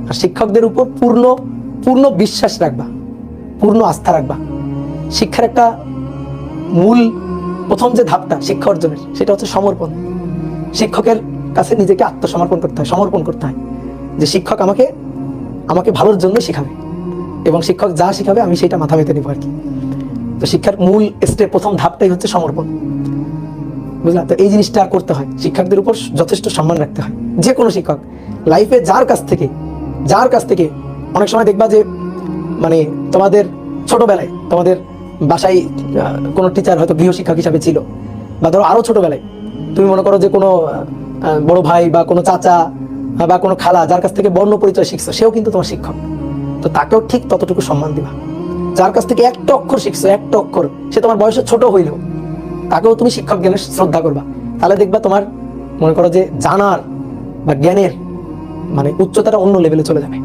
আর শিক্ষকদের উপর পূর্ণ পূর্ণ বিশ্বাস রাখবা, পূর্ণ আস্থা রাখবা। শিক্ষার একটা মূল প্রথম যে ধাপটা শিক্ষা অর্জনের, সেটা হচ্ছে সমর্পণ। শিক্ষকের কাছে নিজেকে আত্মসমর্পণ করতে হয়, সমর্পণ করতে হয় যে শিক্ষক আমাকে আমাকে ভালোর জন্য শিখাবে, এবং শিক্ষক যা শিখাবে আমি সেটা মাথা পেতে নিব আর কি। তো শিক্ষার মূল স্টেপ, প্রথম ধাপটাই হচ্ছে সমর্পণ, বুঝলা? তো এই জিনিসটা করতে হয়, শিক্ষকদের উপর যথেষ্ট সম্মান রাখতে হয়। যে কোনো শিক্ষক লাইফে যার কাছ থেকে অনেক সময় দেখবা যে মানে তোমাদের ছোটবেলায় তোমাদের বাসায় কোনো টিচার হয়তো গৃহশিক্ষক হিসাবে ছিল, বা ধরো আরো ছোটবেলায় তুমি মনে করো যে কোনো বড় ভাই বা কোনো চাচা বা কোনো খালা যার কাছ থেকে বর্ণ পরিচয় শিখছো, সেও কিন্তু তোমার শিক্ষক। তো তাকেও ঠিক ততটুকু সম্মান দিবা। যার কাছ থেকে একটা অক্ষর শিখছো, একটা অক্ষর, সে তোমার বয়সে ছোট হইলেও তাকেও তুমি শিক্ষক জ্ঞানের শ্রদ্ধা করবা। তাহলে দেখবা তোমার মনে করো যে জানার বা জ্ঞানের মানে উচ্চতাটা অন্য লেভেলে চলে যাবে।